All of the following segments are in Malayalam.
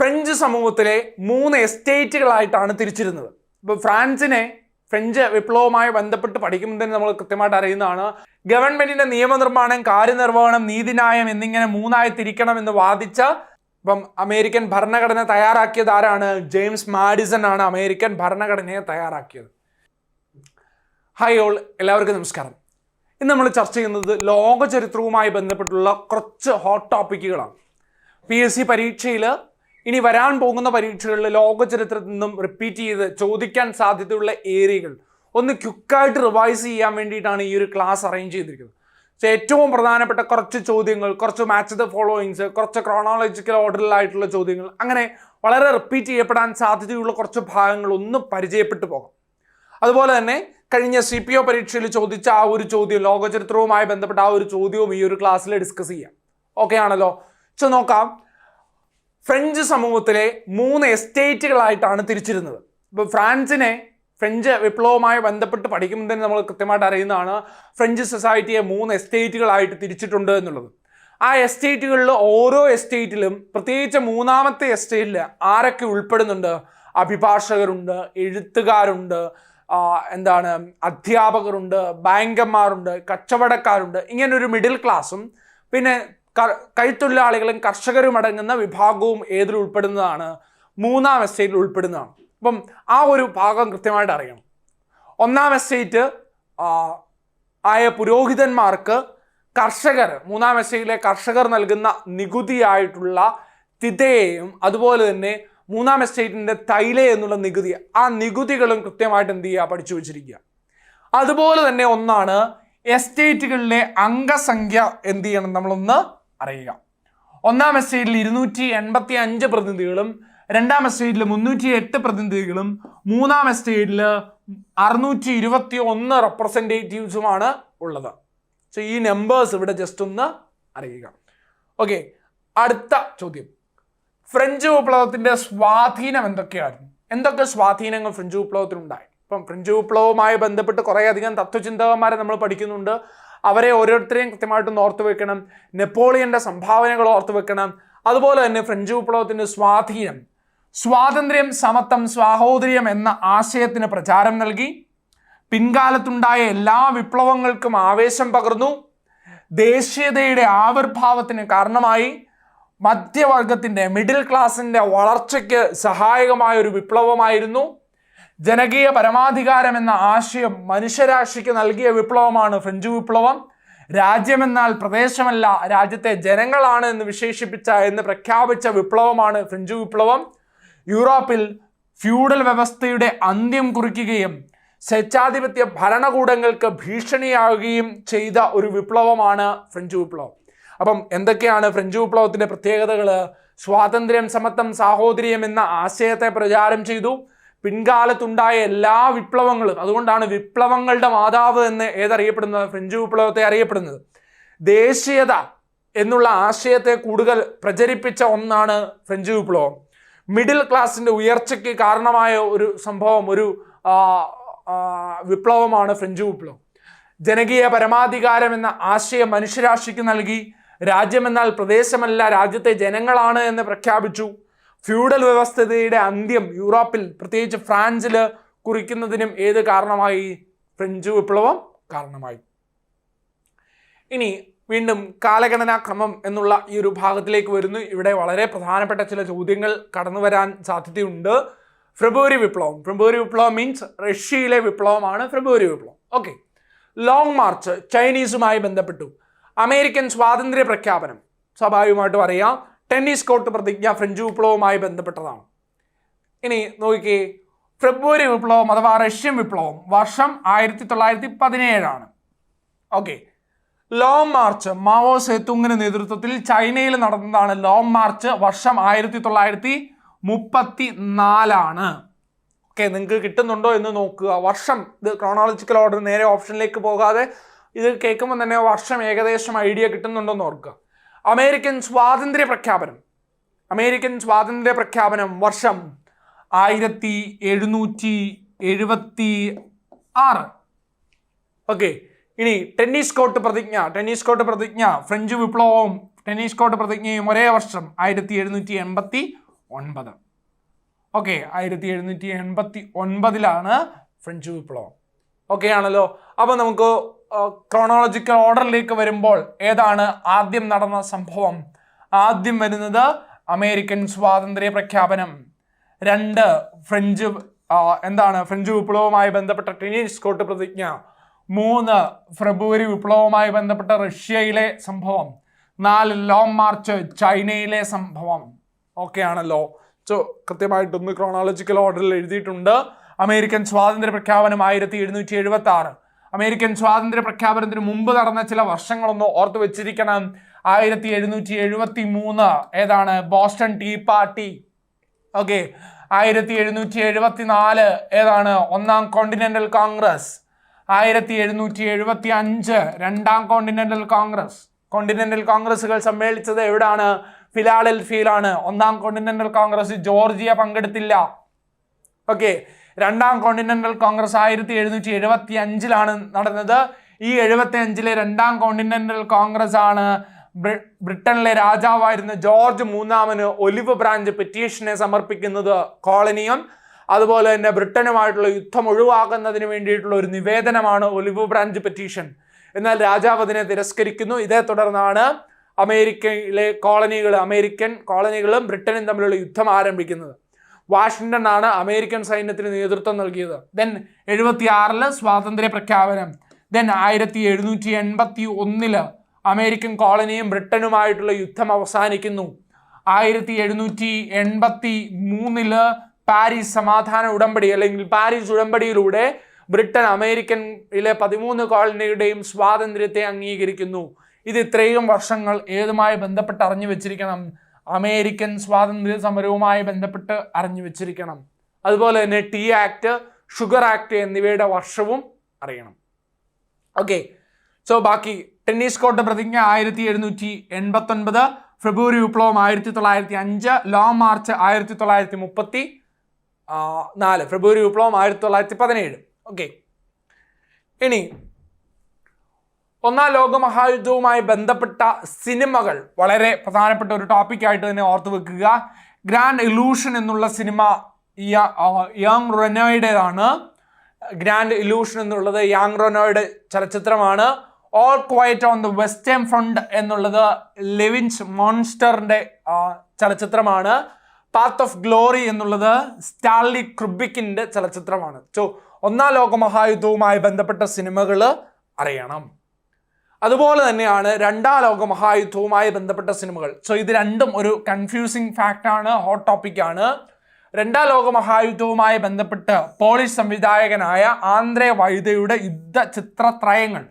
ഫ്രഞ്ച് സമൂഹത്തിലെ 3 എസ്റ്റേറ്റുകളായിട്ടാണ് തിരിച്ചിരുന്നത്. ഇപ്പോൾ ഫ്രഞ്ച് വിപ്ലവവുമായി ബന്ധപ്പെട്ട് പഠിക്കുമ്പോൾ തന്നെ നമ്മൾ കൃത്യമായിട്ട് അറിയുന്നതാണ്. ഗവൺമെന്റിന്റെ നിയമനിർമ്മാണം, കാര്യനിർവഹണം, നീതിന്യായം എന്നിങ്ങനെ 3ആയി തിരിക്കണം എന്ന് വാദിച്ച അമേരിക്കൻ ഭരണഘടന തയ്യാറാക്കിയത് ആരാണ്? ജെയിംസ് മാഡിസൺ ആണ് അമേരിക്കൻ ഭരണഘടനയെ തയ്യാറാക്കിയത്. ഹായ് ഓൾ, എല്ലാവർക്കും നമസ്കാരം. ഇന്ന് നമ്മൾ ചർച്ച ചെയ്യുന്നത് ലോക ചരിത്രവുമായി ബന്ധപ്പെട്ടുള്ള കുറച്ച് ഹോട്ട് ടോപ്പിക്കുകളാണ്. PSC പരീക്ഷയിൽ ഇനി വരാൻ പോകുന്ന പരീക്ഷകളിൽ ലോക ചരിത്രത്തിൽ നിന്നും റിപ്പീറ്റ് ചെയ്ത് ചോദിക്കാൻ സാധ്യതയുള്ള ഏരിയകൾ ഒന്ന് ക്വിക്കായിട്ട് റിവൈസ് ചെയ്യാൻ വേണ്ടിയിട്ടാണ് ഈ ഒരു ക്ലാസ് അറേഞ്ച് ചെയ്തിരിക്കുന്നത്. ഏറ്റവും പ്രധാനപ്പെട്ട കുറച്ച് ചോദ്യങ്ങൾ, കുറച്ച് മാച്ച് ദ ഫോളോയിങ്സ്, കുറച്ച് ക്രോണോളജിക്കൽ ഓർഡറിലായിട്ടുള്ള ചോദ്യങ്ങൾ, അങ്ങനെ വളരെ റിപ്പീറ്റ് ചെയ്യപ്പെടാൻ സാധ്യതയുള്ള കുറച്ച് ഭാഗങ്ങൾ ഒന്ന് പരിചയപ്പെട്ടു പോകാം. അതുപോലെ തന്നെ കഴിഞ്ഞ CPO പരീക്ഷയിൽ ചോദിച്ച ആ ഒരു ചോദ്യം, ലോക ചരിത്രവുമായി ബന്ധപ്പെട്ട ആ ഒരു ചോദ്യവും ഈ ഒരു ക്ലാസ്സിൽ ഡിസ്കസ് ചെയ്യാം. ഓക്കെ ആണല്ലോ? നോക്കാം. ഫ്രഞ്ച് സമൂഹത്തിലെ 3 എസ്റ്റേറ്റുകളായിട്ടാണ് തിരിച്ചിരുന്നത്. ഇപ്പോൾ ഫ്രഞ്ച് വിപ്ലവവുമായി ബന്ധപ്പെട്ട് പഠിക്കുമ്പോൾ തന്നെ നമ്മൾ കൃത്യമായിട്ട് അറിയുന്നതാണ്. ഫ്രഞ്ച് സൊസൈറ്റിയെ 3 എസ്റ്റേറ്റുകളായിട്ട് തിരിച്ചിട്ടുണ്ട് എന്നുള്ളത്. ആ എസ്റ്റേറ്റുകളിൽ ഓരോ എസ്റ്റേറ്റിലും, പ്രത്യേകിച്ച് 3ാമത്തെ എസ്റ്റേറ്റിൽ ആരൊക്കെ ഉൾപ്പെടുന്നുണ്ട്? അഭിഭാഷകരുണ്ട്, എഴുത്തുകാരുണ്ട്, അധ്യാപകരുണ്ട്, ബാങ്കന്മാരുണ്ട്, കച്ചവടക്കാരുണ്ട്. ഇങ്ങനൊരു മിഡിൽ ക്ലാസ്സും പിന്നെ കൈത്തൊഴിലാളികളും കർഷകരും അടങ്ങുന്ന വിഭാഗവും ഏതിൽ ഉൾപ്പെടുന്നതാണ്? 3ാം എസ്റ്റേറ്റിൽ ഉൾപ്പെടുന്നതാണ്. അപ്പം ആ ഒരു ഭാഗം കൃത്യമായിട്ട് അറിയണം. 1ാം എസ്റ്റേറ്റ് ആയ പുരോഹിതന്മാർക്ക് കർഷകർ, 3ാം എസ്റ്റേറ്റിലെ കർഷകർ നൽകുന്ന നികുതിയായിട്ടുള്ള തിതയെയും അതുപോലെ തന്നെ 3ാം എസ്റ്റേറ്റിൻ്റെ തൈല എന്നുള്ള നികുതി, ആ നികുതികളും കൃത്യമായിട്ട് എന്ത് ചെയ്യുക? പഠിച്ചു വെച്ചിരിക്കുക. അതുപോലെ തന്നെ ഒന്നാണ് എസ്റ്റേറ്റുകളിലെ അംഗസംഖ്യ എന്ത് ചെയ്യണം? നമ്മളൊന്ന് അറിയുക. 1ാം എസ്റ്റേറ്റിൽ 285 പ്രതിനിധികളും 2ാം എസ്റ്റേറ്റിൽ 308 പ്രതിനിധികളും 3ാം എസ്റ്റേറ്റിൽ 621 റെപ്രസെൻറ്റേറ്റീവ്സുമാണ് ഉള്ളത്. ഈ നമ്പേഴ്സ് ഇവിടെ ജസ്റ്റ് ഒന്ന് അറിയുക. ഓക്കെ, അടുത്ത ചോദ്യം. ഫ്രഞ്ച് വിപ്ലവത്തിന്റെ സ്വാധീനം എന്തൊക്കെയായിരുന്നു? എന്തൊക്കെ സ്വാധീനങ്ങൾ ഫ്രഞ്ച് വിപ്ലവത്തിനുണ്ടായി? ഫ്രഞ്ച് വിപ്ലവവുമായി ബന്ധപ്പെട്ട് കുറേയധികം തത്വചിന്തകന്മാരെ നമ്മൾ പഠിക്കുന്നുണ്ട്. അവരെ ഓരോരുത്തരെയും കൃത്യമായിട്ടൊന്ന് ഓർത്തു വെക്കണം. നെപ്പോളിയന്റെ സംഭാവനകൾ ഓർത്തു വെക്കണം. അതുപോലെ തന്നെ ഫ്രഞ്ച് വിപ്ലവത്തിന്റെ സ്വാധീനം, സ്വാതന്ത്ര്യം, സമത്വം, സാഹോദര്യം എന്ന ആശയത്തിന് പ്രചാരം നൽകി, പിൻകാലത്തുണ്ടായ എല്ലാ വിപ്ലവങ്ങൾക്കും ആവേശം പകർന്നു, ദേശീയതയുടെ ആവിർഭാവത്തിന് കാരണമായി, മധ്യവർഗത്തിന്റെ, മിഡിൽ ക്ലാസിന്റെ വളർച്ചയ്ക്ക് സഹായകമായ ഒരു വിപ്ലവമായിരുന്നു, ജനകീയ പരമാധികാരം എന്ന ആശയം മനുഷ്യരാശിക്ക് നൽകിയ വിപ്ലവമാണ് ഫ്രഞ്ച് വിപ്ലവം, രാജ്യമെന്നാൽ പ്രദേശമല്ല രാജ്യത്തെ ജനങ്ങളാണ് എന്ന് പ്രഖ്യാപിച്ച വിപ്ലവമാണ് ഫ്രഞ്ച് വിപ്ലവം, യൂറോപ്പിൽ ഫ്യൂഡൽ വ്യവസ്ഥയുടെ അന്ത്യം കുറിക്കുകയും സ്വേച്ഛാധിപത്യ ഭരണകൂടങ്ങൾക്ക് ഭീഷണിയാവുകയും ചെയ്ത ഒരു വിപ്ലവമാണ് ഫ്രഞ്ച് വിപ്ലവം. അപ്പം എന്തൊക്കെയാണ് ഫ്രഞ്ച് വിപ്ലവത്തിന്റെ പ്രത്യേകതകൾ? സ്വാതന്ത്ര്യം, സമത്വം, സാഹോദര്യം എന്ന ആശയത്തെ പ്രചാരം ചെയ്തു. പിൻകാലത്തുണ്ടായ എല്ലാ വിപ്ലവങ്ങളും, അതുകൊണ്ടാണ് വിപ്ലവങ്ങളുടെ മാതാവ് എന്ന് ഏതറിയപ്പെടുന്നത്? ഫ്രഞ്ച് വിപ്ലവത്തെ അറിയപ്പെടുന്നത്. ദേശീയത എന്നുള്ള ആശയത്തെ കൂടുതൽ പ്രചരിപ്പിച്ച ഒന്നാണ് ഫ്രഞ്ച് വിപ്ലവം. മിഡിൽ ക്ലാസിന്റെ ഉയർച്ചയ്ക്ക് കാരണമായ ഒരു സംഭവം, ഒരു വിപ്ലവമാണ് ഫ്രഞ്ച് വിപ്ലവം. ജനകീയ പരമാധികാരം എന്ന ആശയം മനുഷ്യരാശിക്ക് നൽകി, രാജ്യമെന്നാൽ പ്രദേശമല്ല രാജ്യത്തെ ജനങ്ങളാണ് എന്ന് പ്രഖ്യാപിച്ചു. ഫ്യൂഡൽ വ്യവസ്ഥയുടെ അന്ത്യം യൂറോപ്പിൽ, പ്രത്യേകിച്ച് ഫ്രാൻസിൽ കുറിക്കുന്നതിനും ഏത് കാരണമായി? ഫ്രഞ്ച് വിപ്ലവം കാരണമായി. ഇനി വീണ്ടും കാലഗണനാക്രമം എന്നുള്ള ഈ ഒരു ഭാഗത്തിലേക്ക് വരുന്നു. ഇവിടെ വളരെ പ്രധാനപ്പെട്ട ചില ചോദ്യങ്ങൾ കടന്നു വരാൻ സാധ്യതയുണ്ട്. ഫെബ്രുവരി വിപ്ലവം മീൻസ് റഷ്യയിലെ വിപ്ലവമാണ് ഫെബ്രുവരി വിപ്ലവം. ഓക്കെ. ലോങ് മാർച്ച് ചൈനീസുമായി ബന്ധപ്പെട്ടു. അമേരിക്കൻ സ്വാതന്ത്ര്യ പ്രഖ്യാപനം സ്വാഭാവികമായിട്ടും അറിയാം. ടെന്നീസ് കോർട്ട് പ്രതിജ്ഞ ഫ്രഞ്ച് വിപ്ലവവുമായി ബന്ധപ്പെട്ടതാണ്. ഇനി നോക്കിക്കേ, ഫെബ്രുവരി വിപ്ലവം അഥവാ റഷ്യൻ വിപ്ലവം വർഷം 1917. ഓക്കെ. ലോങ് മാർച്ച് മാവോ സേതുങ്ങിന്റെ നേതൃത്വത്തിൽ ചൈനയിൽ നടന്നതാണ്. ലോങ് മാർച്ച് വർഷം 1934. ഓക്കെ, നിങ്ങൾക്ക് കിട്ടുന്നുണ്ടോ എന്ന് നോക്കുക. വർഷം, ഇത് ക്രോണോളജിക്കൽ ഓർഡർ, നേരെ ഓപ്ഷനിലേക്ക് പോകാതെ ഇത് കേൾക്കുമ്പോൾ തന്നെ വർഷം ഏകദേശം ഐഡിയ കിട്ടുന്നുണ്ടോ എന്ന് ഓർക്കുക. അമേരിക്കൻ സ്വാതന്ത്ര്യ പ്രഖ്യാപനം വർഷം 1776. ഓക്കെ. ഇനി ടെന്നീസ് കോർട്ട് പ്രതിജ്ഞ ഫ്രഞ്ച് വിപ്ലവവും ടെന്നീസ് കോർട്ട് പ്രതിജ്ഞയും ഒരേ വർഷം 1789. ഓക്കെ, 1789 ഫ്രഞ്ച് വിപ്ലവം. ഓക്കെ ആണല്ലോ. അപ്പൊ നമുക്ക് ക്രോണോളജിക്കൽ ഓർഡറിലേക്ക് വരുമ്പോൾ ഏതാണ് ആദ്യം നടന്ന സംഭവം? ആദ്യം വരുന്നത് അമേരിക്കൻ സ്വാതന്ത്ര്യ പ്രഖ്യാപനം. 2 ഫ്രഞ്ച് വിപ്ലവവുമായി ബന്ധപ്പെട്ട ടെന്നീസ്കോട്ട് പ്രതിജ്ഞ. 3 ഫെബ്രുവരി വിപ്ലവവുമായി ബന്ധപ്പെട്ട റഷ്യയിലെ സംഭവം. 4 ലോങ് മാർച്ച് ചൈനയിലെ സംഭവം. ഓക്കെ ആണല്ലോ. സോ കൃത്യമായിട്ടൊന്ന് ക്രോണോളജിക്കൽ ഓർഡറിൽ എഴുതിയിട്ടുണ്ട്. അമേരിക്കൻ സ്വാതന്ത്ര്യ പ്രഖ്യാപനം 1776. അമേരിക്കൻ സ്വാതന്ത്ര്യ പ്രഖ്യാപനത്തിന് മുമ്പ് നടന്ന ചില വർഷങ്ങളൊന്ന് ഓർത്തു വെച്ചിരിക്കണം. 1773 ഏതാണ്? Boston tea party. ഓക്കെ. 1774 ഏതാണ്? ഒന്നാം കോണ്ടിനെന്റൽ കോൺഗ്രസ്. 1775 രണ്ടാം കോണ്ടിനെന്റൽ കോൺഗ്രസ്. കോണ്ടിനെന്റൽ കോൺഗ്രസുകൾ സമ്മേളിച്ചത് എവിടാണ്? ഫിലാഡൽഫിയയിലാണ്. ഒന്നാം കോണ്ടിനെന്റൽ കോൺഗ്രസ് ജോർജിയ പങ്കെടുത്തില്ല. ഓക്കെ. രണ്ടാം കോണ്ടിനെന്റൽ കോൺഗ്രസ് 1775 നടന്നത്. ഈ 75 രണ്ടാം കോണ്ടിനെന്റൽ കോൺഗ്രസ് ആണ് ബ്രിട്ടനിലെ രാജാവായിരുന്ന ജോർജ് 3 ഒലിവ് ബ്രാഞ്ച് പെറ്റീഷനെ സമർപ്പിക്കുന്നത്. കോളനിയും അതുപോലെ തന്നെ ബ്രിട്ടനുമായിട്ടുള്ള യുദ്ധം ഒഴിവാക്കുന്നതിന് വേണ്ടിയിട്ടുള്ള ഒരു നിവേദനമാണ് ഒലിവ് ബ്രാഞ്ച് പെറ്റീഷൻ. എന്നാൽ രാജാവ് അതിനെ തിരസ്കരിക്കുന്നു. ഇതേ തുടർന്നാണ് അമേരിക്കൻ കോളനികളും ബ്രിട്ടനും തമ്മിലുള്ള യുദ്ധം ആരംഭിക്കുന്നത്. വാഷിങ്ടൺ ആണ് അമേരിക്കൻ സൈന്യത്തിന് നേതൃത്വം നൽകിയത്. ദെൻ 76 സ്വാതന്ത്ര്യ പ്രഖ്യാപനം. ദെൻ 1781 അമേരിക്കൻ കോളനിയും ബ്രിട്ടനുമായിട്ടുള്ള യുദ്ധം അവസാനിക്കുന്നു. 1783 പാരീസ് സമാധാന ഉടമ്പടി അല്ലെങ്കിൽ പാരീസ് ഉടമ്പടിയിലൂടെ ബ്രിട്ടൻ അമേരിക്കയിലെ 13 കോളനിയുടെയും സ്വാതന്ത്ര്യത്തെ അംഗീകരിക്കുന്നു. ഇത് ഇത്രയും വർഷങ്ങൾ ഏതുമായി ബന്ധപ്പെട്ട് അറിഞ്ഞു വെച്ചിരിക്കണം? അമേരിക്കൻ സ്വാതന്ത്ര്യ സമരവുമായി ബന്ധപ്പെട്ട് അറിഞ്ഞു വെച്ചിരിക്കണം. അതുപോലെ തന്നെ ടീ ആക്ട്, ഷുഗർ ആക്ട് എന്നിവയുടെ വർഷവും അറിയണം. ഓക്കെ. സോ ബാക്കി ടെന്നീസ്കോട്ട് പ്രതിജ്ഞ 1789, ഫെബ്രുവരി വിപ്ലവം 1905, ലോങ് മാർച്ച് 1934, ഫെബ്രുവരി വിപ്ലവം 1917. ഓക്കെ. ഇനി ഒന്നാം ലോക മഹായുദ്ധവുമായി ബന്ധപ്പെട്ട സിനിമകൾ വളരെ പ്രധാനപ്പെട്ട ഒരു ടോപ്പിക്കായിട്ട് തന്നെ ഓർത്തു വെക്കുക. ഗ്രാൻഡ് ഇലൂഷൻ എന്നുള്ള സിനിമ യാങ് റെനോയുടേതാണ്. ഗ്രാൻഡ് ഇലൂഷൻ എന്നുള്ളത് Yang റെനോയുടെ ചലച്ചിത്രമാണ്. All quiet on the western front എന്നുള്ളത് ലെവിൻസ് മോൺസ്റ്ററിന്റെ ചലച്ചിത്രമാണ്. പാത്ത് ഓഫ് ഗ്ലോറി എന്നുള്ളത് സ്റ്റാൻലി കുബ്രിക്കിന്റെ ചലച്ചിത്രമാണ്. സോ ഒന്നാം ലോക മഹായുദ്ധവുമായി ബന്ധപ്പെട്ട സിനിമകൾ അറിയണം. അതുപോലെ തന്നെയാണ് രണ്ടാം ലോക മഹായുദ്ധവുമായി ബന്ധപ്പെട്ട സിനിമകൾ. സോ ഇത് രണ്ടും ഒരു കൺഫ്യൂസിങ് ഫാക്റ്റാണ്, ഹോട്ട് ടോപ്പിക്കാണ്. രണ്ടാം ലോക മഹായുദ്ധവുമായി ബന്ധപ്പെട്ട് പോളിഷ് സംവിധായകനായ ആന്ദ്രേ വൈദയുടെ യുദ്ധ ചിത്രത്രയങ്ങൾ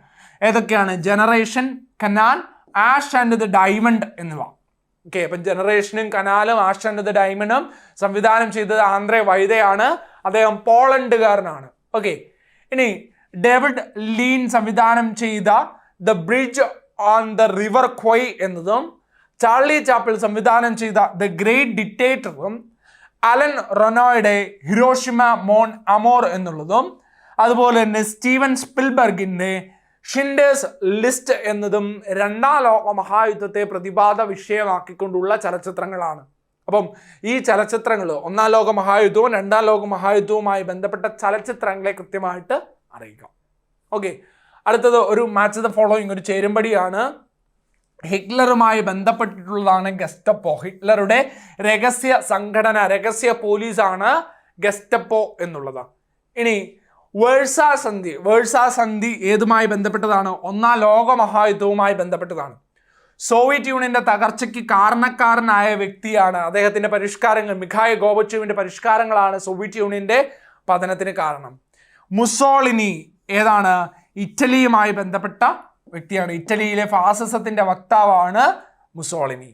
ഏതൊക്കെയാണ്? Generation, canal, ash and the diamond എന്നിവ. ഓക്കെ. അപ്പം ജനറേഷനും കനാലും ആഷ് ആൻഡ് ദ ഡയമണ്ടും സംവിധാനം ചെയ്തത് ആന്ദ്രേ വൈദയാണ്. അദ്ദേഹം പോളണ്ടുകാരനാണ്. ഓക്കെ. ഇനി ഡേവിഡ് ലീൻ സംവിധാനം ചെയ്ത the bridge on the river Kwai എന്നതും ചാർലി ചാപ്പിൾ സംവിധാനം ചെയ്ത ദ ഗ്രേറ്റ് ഡിക്റ്റേറ്ററും അലൻ റൊനോയുടെ ഹിരോഷിമ മോൺ അമോർ എന്നുള്ളതും അതുപോലെ തന്നെ സ്റ്റീവൻ സ്പിൽബർഗിൻ്റെ ഷിൻഡേഴ്സ് ലിസ്റ്റ് എന്നതും രണ്ടാം ലോക മഹായുദ്ധത്തെ പ്രതിപാദ വിഷയമാക്കിക്കൊണ്ടുള്ള ചലച്ചിത്രങ്ങളാണ്. അപ്പം ഈ ചലച്ചിത്രങ്ങൾ ഒന്നാം ലോക മഹായുദ്ധവും രണ്ടാം ലോക മഹായുദ്ധവുമായി ബന്ധപ്പെട്ട ചലച്ചിത്രങ്ങളെ കൃത്യമായിട്ട് അറിയുക. ഓക്കെ. അടുത്തത് ഒരു മാച്ച് ദ ഫോളോയിങ്, ഒരു ചേരുംപടിയാണ്. ഹിറ്റ്ലറുമായി ബന്ധപ്പെട്ടിട്ടുള്ളതാണ് ഗെസ്റ്റപ്പോ. ഹിറ്റ്ലറുടെ രഹസ്യ സംഘടന, രഹസ്യ പോലീസാണ് ഗെസ്റ്റപ്പോ എന്നുള്ളത്. ഇനി വേഴ്സാ സന്ധി ഏതുമായി ബന്ധപ്പെട്ടതാണ്? ഒന്നാം ലോക മഹായുദ്ധവുമായി ബന്ധപ്പെട്ടതാണ്. സോവിയറ്റ് യൂണിയന്റെ തകർച്ചയ്ക്ക് കാരണക്കാരനായ വ്യക്തിയാണ്. അദ്ദേഹത്തിന്റെ പരിഷ്കാരങ്ങൾ, മിഖായിൽ ഗോർബച്ചോവിന്റെ പരിഷ്കാരങ്ങളാണ് സോവിയറ്റ് യൂണിയന്റെ പതനത്തിന് കാരണം. മുസോളിനി ഏതാണ്? ഇറ്റലിയുമായി ബന്ധപ്പെട്ട വ്യക്തിയാണ്. ഇറ്റലിയിലെ ഫാസിസത്തിന്റെ വക്താവാണ് മുസോളിനി.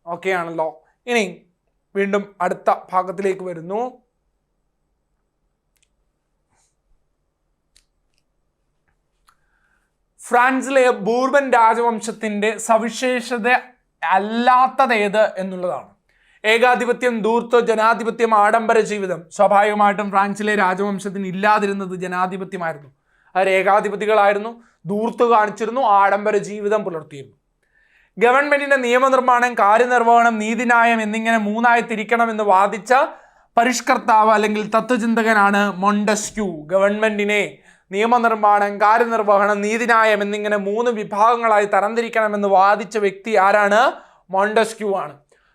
ഓക്കെ ആണല്ലോ. ഇനി വീണ്ടും അടുത്ത ഭാഗത്തിലേക്ക് വരുന്നു. ഫ്രാൻസിലെ ബൂർബൻ രാജവംശത്തിന്റെ സവിശേഷത അല്ലാത്തതേത് എന്നുള്ളതാണ്. ഏകാധിപത്യം, ധൂർത്ത്, ജനാധിപത്യം, ആഡംബര ജീവിതം. സ്വാഭാവികമായിട്ടും ഫ്രാൻസിലെ രാജവംശത്തിന് ഇല്ലാതിരുന്നത് ജനാധിപത്യമായിരുന്നു. അവർ ഏകാധിപതികളായിരുന്നു, ധൂർത്ത് കാണിച്ചിരുന്നു, ആഡംബര ജീവിതം പുലർത്തിയിരുന്നു. ഗവൺമെന്റിന്റെ നിയമനിർമ്മാണം, കാര്യനിർവഹണം, നീതിന്യായം എന്നിങ്ങനെ മൂന്നായി തിരിക്കണമെന്ന് വാദിച്ച പരിഷ്കർത്താവ് അല്ലെങ്കിൽ തത്വചിന്തകനാണ് മോണ്ടസ്ക്യൂ. ഗവൺമെന്റിനെ നിയമനിർമ്മാണം, കാര്യനിർവഹണം, നീതിന്യായം എന്നിങ്ങനെ 3 വിഭാഗങ്ങളായി തരംതിരിക്കണമെന്ന് വാദിച്ച വ്യക്തി ആരാണ്? മോണ്ടസ്ക്യൂ ആണ്.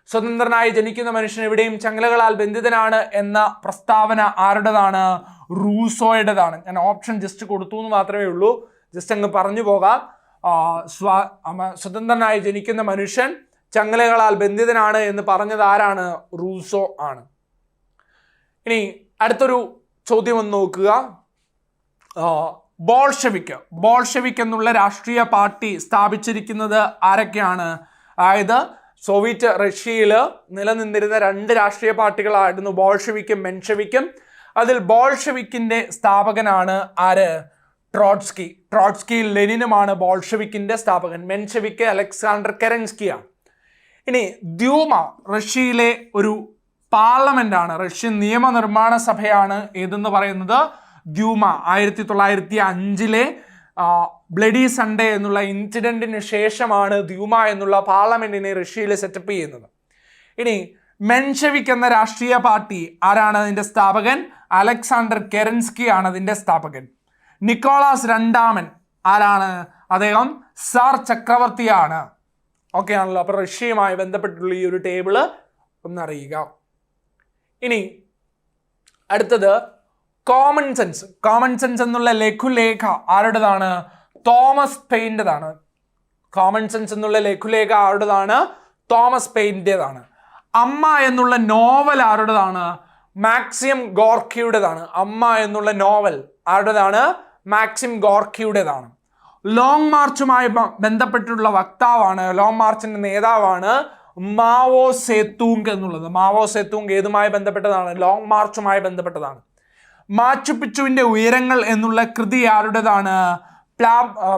സ്വതന്ത്രനായി ജനിക്കുന്ന മനുഷ്യൻ എവിടെയും ചങ്ങലകളാൽ ബന്ധിതനാണ് എന്ന പ്രസ്താവന ആരുടേതാണ്? റൂസോയുടേതാണ്. ഞാൻ ഓപ്ഷൻ ജസ്റ്റ് കൊടുത്തു എന്ന് മാത്രമേ ഉള്ളൂ, ജസ്റ്റ് അങ്ങ് പറഞ്ഞു പോകാം. സ്വതന്ത്രനായി ജനിക്കുന്ന മനുഷ്യൻ ചങ്ങലകളാൽ ബന്ധിതനാണ് എന്ന് പറഞ്ഞത് ആരാണ്? റൂസോ ആണ്. ഇനി അടുത്തൊരു ചോദ്യം ഒന്ന് നോക്കുക. ബോൾഷെവിക് എന്നുള്ള രാഷ്ട്രീയ പാർട്ടി സ്ഥാപിച്ചിരിക്കുന്നത് ആരൊക്കെയാണ്? അതായത് സോവിയറ്റ് റഷ്യയിൽ നിലനിന്നിരുന്ന 2 രാഷ്ട്രീയ പാർട്ടികളായിരുന്നു ബോൾഷെവിക്കും മെൻഷെവിക്കും. അതിൽ ബോൾഷെവിക്കിന്റെ സ്ഥാപകനാണ് ആര്? ട്രോട്സ്കി ലെനിനുമാണ് ബോൾഷെവിക്കിന്റെ സ്ഥാപകൻ. മെൻഷെവിക്ക് അലക്സാണ്ടർ കെരൻസ്കിയാണ്. ഇനി ദ്യൂമ റഷ്യയിലെ ഒരു പാർലമെന്റ് ആണ്, റഷ്യൻ നിയമനിർമ്മാണ സഭയാണ്. ഏതെന്ന് പറയുന്നത് ദ്യൂമ. 1905 ബ്ലഡി സൺഡേ എന്നുള്ള ഇൻസിഡന്റിന് ശേഷമാണ് ദ്യൂമ എന്നുള്ള പാർലമെന്റിനെ റഷ്യയിൽ സെറ്റപ്പ് ചെയ്യുന്നത്. ഇനി മെൻഷെവിക് എന്ന രാഷ്ട്രീയ പാർട്ടി ആരാണ് അതിന്റെ സ്ഥാപകൻ? അലക്സാണ്ടർ കെരൻസ്കി ആണ് അതിന്റെ സ്ഥാപകൻ. നിക്കോളാസ് രണ്ടാമൻ ആരാണ്? അദ്ദേഹം സാർ ചക്രവർത്തിയാണ്. ഓക്കെ ആണല്ലോ. അപ്പൊ റഷ്യയുമായി ബന്ധപ്പെട്ടുള്ള ഈ ഒരു ടേബിള് ഒന്നറിയുക. ഇനി അടുത്തത് കോമൺ സെൻസ് എന്നുള്ള ലഘുലേഖ ആരുടേതാണ്? തോമസ് പെയിന്റേതാണ്. കോമൺ സെൻസ് എന്നുള്ള ലഘുലേഖ ആരുടേതാണ്? തോമസ് പെയിന്റേതാണ്. അമ്മ എന്നുള്ള നോവൽ ആരുടേതാണ്? മാക്സിം ഗോർക്കിയുടേതാണ്. അമ്മ എന്നുള്ള നോവൽ ആരുടേതാണ്? മാക്സിം ഗോർക്കിയുടേതാണ്. ലോങ് മാർച്ചുമായി ബന്ധപ്പെട്ടുള്ള വക്താവാണ്, ലോങ് മാർച്ചിന്റെ നേതാവാണ് മാവോ സേത്തൂങ് എന്നുള്ളത്. മാവോ സേത്തൂങ് ഏതുമായി ബന്ധപ്പെട്ടതാണ്? ലോങ് മാർച്ചുമായി ബന്ധപ്പെട്ടതാണ്. മാച്ചു പിച്ചുവിന്റെ ഉയരങ്ങൾ എന്നുള്ള കൃതി ആരുടേതാണ്?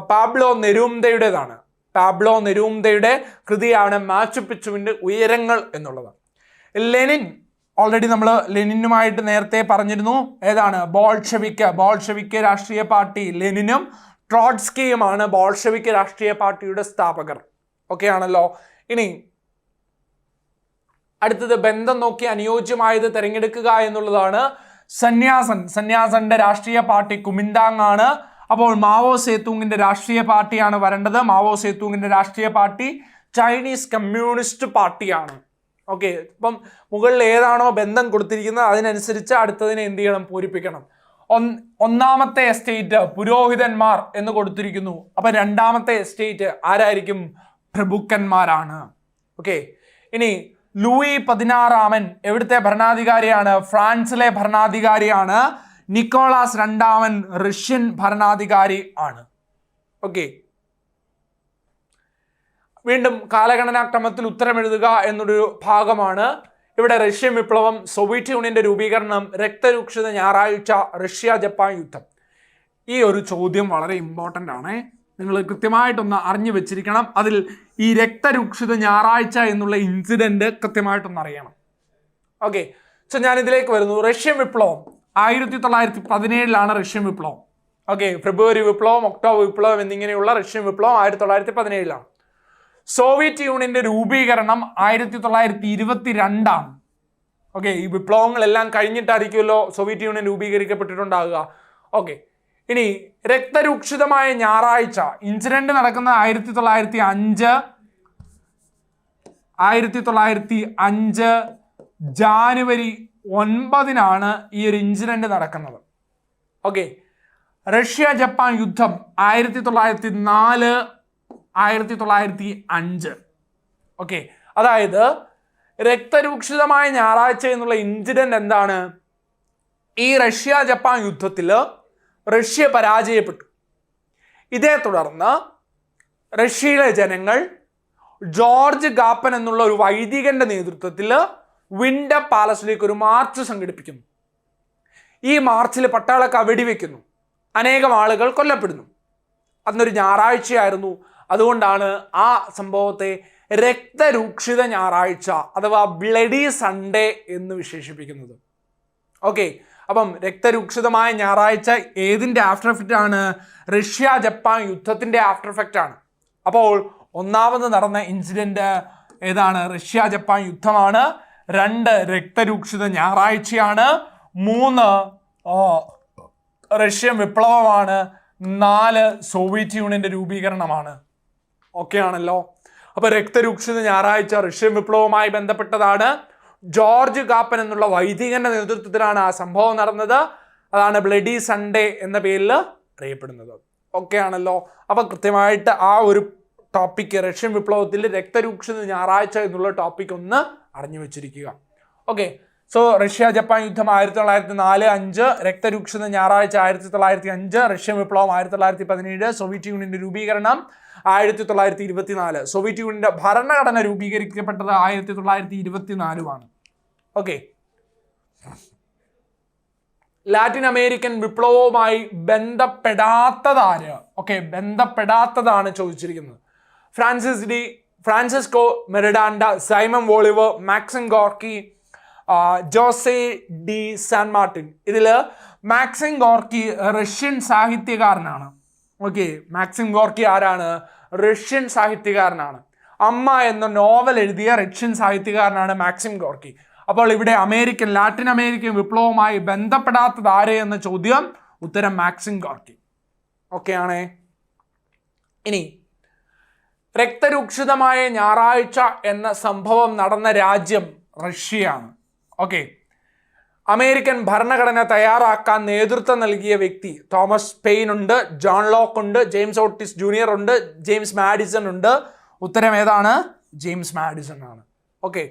പാബ്ലോ നെരൂംദയുടേതാണ്. പാബ്ലോ നെരൂംദയുടെ കൃതിയാണ് മാച്ചു പിച്ചുവിന്റെ ഉയരങ്ങൾ എന്നുള്ളത്. ലെനിൻ, ഓൾറെഡി നമ്മൾ ലെനിനുമായിട്ട് നേരത്തെ പറഞ്ഞിരുന്നു. ഏതാണ്? ബോൾഷെവിക്ക് രാഷ്ട്രീയ പാർട്ടി. ലെനിനും ട്രോട്സ്കിയുമാണ് ബോൾഷെവിക്ക് രാഷ്ട്രീയ പാർട്ടിയുടെ സ്ഥാപകർ. ഓക്കെ ആണല്ലോ. ഇനി അടുത്തത് ബന്ധം നോക്കി അനുയോജ്യമായത് തിരഞ്ഞെടുക്കുക എന്നുള്ളതാണ്. സന്യാസന്റെ രാഷ്ട്രീയ പാർട്ടി കുമിന്താങ് ആണ്. അപ്പോൾ മാവോ സേത്തൂങ്ങിന്റെ രാഷ്ട്രീയ പാർട്ടിയാണ് വരേണ്ടത്. മാവോ സേത്തൂങ്ങിന്റെ രാഷ്ട്രീയ പാർട്ടി ചൈനീസ് കമ്മ്യൂണിസ്റ്റ് പാർട്ടിയാണ്. ഓക്കെ, അപ്പം മുകളിൽ ഏതാണോ ബന്ധം കൊടുത്തിരിക്കുന്നത് അതിനനുസരിച്ച് അടുത്തതിനെ എന്ത് ചെയ്യണം? പൂരിപ്പിക്കണം. ഒന്നാമത്തെ എസ്റ്റേറ്റ് പുരോഹിതന്മാർ എന്ന് കൊടുത്തിരിക്കുന്നു. അപ്പൊ രണ്ടാമത്തെ എസ്റ്റേറ്റ് ആരായിരിക്കും? പ്രഭുക്കന്മാരാണ്. ഓക്കെ, ഇനി ലൂയി 16 എവിടുത്തെ ഭരണാധികാരിയാണ്? ഫ്രാൻസിലെ ഭരണാധികാരിയാണ്. നിക്കോളാസ് രണ്ടാമൻ റഷ്യൻ ഭരണാധികാരി ആണ്. ഓക്കെ, വീണ്ടും കാലഗണനാക്രമത്തിൽ ഉത്തരം എഴുതുക എന്നൊരു ഭാഗമാണ്. ഇവിടെ റഷ്യൻ വിപ്ലവം, സോവിയറ്റ് യൂണിയന്റെ രൂപീകരണം, രക്തരൂക്ഷിത ഞായറാഴ്ച, റഷ്യ ജപ്പാൻ യുദ്ധം. ഈ ഒരു ചോദ്യം വളരെ ഇമ്പോർട്ടൻ്റ് ആണ്. നിങ്ങൾ കൃത്യമായിട്ടൊന്ന് അറിഞ്ഞു വെച്ചിരിക്കണം. അതിൽ ഈ രക്തരൂക്ഷിത ഞായറാഴ്ച എന്നുള്ള ഇൻസിഡന്റ് കൃത്യമായിട്ടൊന്ന് അറിയണം. ഓക്കെ, സോ ഞാൻ ഇതിലേക്ക് വരുന്നു. റഷ്യൻ വിപ്ലവം 1917 റഷ്യൻ വിപ്ലവം. ഓക്കെ, ഫെബ്രുവരി വിപ്ലവം, ഒക്ടോബർ വിപ്ലവം എന്നിങ്ങനെയുള്ള റഷ്യൻ വിപ്ലവം 1917. സോവിയറ്റ് യൂണിയന്റെ രൂപീകരണം 1922. ഓക്കെ, ഈ വിപ്ലവങ്ങളെല്ലാം കഴിഞ്ഞിട്ടായിരിക്കുമല്ലോ സോവിയറ്റ് യൂണിയൻ രൂപീകരിക്കപ്പെട്ടിട്ടുണ്ടാകുക. ഓക്കെ, ഇനി രക്തരൂക്ഷിതമായ ഞായറാഴ്ച ഇൻസിഡന്റ് നടക്കുന്നത് 1905 ജാനുവരി 9 ഈ ഒരു ഇൻസിഡന്റ് നടക്കുന്നത്. ഓക്കെ, റഷ്യ ജപ്പാൻ യുദ്ധം 1904 1905. ഓക്കെ, അതായത് രക്തരൂക്ഷിതമായ ഞായറാഴ്ച എന്നുള്ള ഇൻസിഡന്റ് എന്താണ്? ഈ റഷ്യ ജപ്പാൻ യുദ്ധത്തിൽ റഷ്യ പരാജയപ്പെട്ടു. ഇതേ തുടർന്ന് റഷ്യയിലെ ജനങ്ങൾ ജോർജ് ഗാപ്പൻ എന്നുള്ള ഒരു വൈദികന്റെ നേതൃത്വത്തിൽ വിൻഡർ പാലസിലേക്ക് ഒരു മാർച്ച് സംഘടിപ്പിക്കുന്നു. ഈ മാർച്ചിൽ പട്ടാളക്കാർ വെടിവെക്കുന്നു. അനേകം ആളുകൾ കൊല്ലപ്പെടുന്നു. അന്നൊരു ഞായറാഴ്ചയായിരുന്നു. അതുകൊണ്ടാണ് ആ സംഭവത്തെ രക്തരൂക്ഷിത ഞായറാഴ്ച അഥവാ ബ്ലഡി സൺഡേ എന്ന് വിശേഷിപ്പിക്കുന്നത്. ഓക്കെ, അപ്പം രക്തരൂക്ഷിതമായ ഞായറാഴ്ച ഏതിൻ്റെ ആഫ്റ്റർ എഫക്റ്റ് ആണ്? റഷ്യ ജപ്പാൻ യുദ്ധത്തിൻ്റെ ആഫ്റ്റർ എഫക്റ്റ് ആണ്. അപ്പോൾ ഒന്നാമത് നടന്ന ഇൻസിഡന്റ് ഏതാണ്? റഷ്യ ജപ്പാൻ യുദ്ധമാണ്. 2 രക്തരൂക്ഷിത ഞായറാഴ്ചയാണ്. 3 റഷ്യൻ വിപ്ലവമാണ്. 4 സോവിയറ്റ് യൂണിയന്റെ രൂപീകരണമാണ്. ഓക്കെ ആണല്ലോ. അപ്പൊ രക്തരൂക്ഷിത ഞായറാഴ്ച റഷ്യൻ വിപ്ലവവുമായി ബന്ധപ്പെട്ടതാണ്. ജോർജ് കാപ്പൻ എന്നുള്ള വൈദികന്റെ നേതൃത്വത്തിലാണ് ആ സംഭവം നടന്നത്. അതാണ് ബ്ലഡി സൺഡേ എന്ന പേരിൽ അറിയപ്പെടുന്നത്. ഓക്കെ ആണല്ലോ. അപ്പൊ കൃത്യമായിട്ട് ആ ഒരു ടോപ്പിക്ക്, റഷ്യൻ വിപ്ലവത്തിൽ രക്തരൂക്ഷിത ഞായറാഴ്ച എന്നുള്ള ടോപ്പിക് ഒന്ന് അറിഞ്ഞു വെച്ചിരിക്കുക. ഓക്കെ. സോ റഷ്യ ജപ്പാൻ യുദ്ധം 1904-5, രക്തരൂക്ഷിത ഞായറാഴ്ച 1905, റഷ്യൻ വിപ്ലവം 1917, സോവിയറ്റ് യൂണിയന്റെ രൂപീകരണം 1924. സോവിയറ്റ് യൂണിയന്റെ ഭരണഘടന രൂപീകരിക്കപ്പെട്ടത് 1924 ഓക്കെ. ലാറ്റിൻ അമേരിക്കൻ വിപ്ലവവുമായി ബന്ധപ്പെടാത്തതാര്? ഓക്കെ, ബന്ധപ്പെടാത്തതാണ് ചോദിച്ചിരിക്കുന്നത്. Francisco Miranda, Simon Bolivar, Maxim Gorky, Jose de San Martin. ഇതില് മാക്സിം ഗോർക്കി റഷ്യൻ സാഹിത്യകാരനാണ്. ഓക്കെ, മാക്സിം ഗോർക്കി ആരാണ്? റഷ്യൻ സാഹിത്യകാരനാണ്. അമ്മ എന്ന നോവൽ എഴുതിയ റഷ്യൻ സാഹിത്യകാരനാണ് മാക്സിം ഗോർക്കി. അപ്പോൾ ഇവിടെ ലാറ്റിൻ അമേരിക്കൻ വിപ്ലവവുമായി ബന്ധപ്പെടാത്തത് ആര് എന്ന ചോദ്യം, ഉത്തരം മാക്സിം ഗോർക്കി. ഓക്കെ ആണേ. ഇനി രക്തരൂക്ഷിതമായ ഞായറാഴ്ച എന്ന സംഭവം നടന്ന രാജ്യം റഷ്യയാണ്. ഓക്കെ. അമേരിക്കൻ ഭരണഘടന തയ്യാറാക്കാൻ നേതൃത്വം നൽകിയ വ്യക്തി തോമസ് പെയിൻ ഉണ്ട്, ജോൺ ലോക്ക് ഉണ്ട്, ജെയിംസ് ഓട്ടിസ് ജൂനിയർ ഉണ്ട്, ജെയിംസ് മാഡിസൺ ഉണ്ട്. ഉത്തരം ഏതാണ്? ജെയിംസ് മാഡിസൺ ആണ്. ഓക്കെ.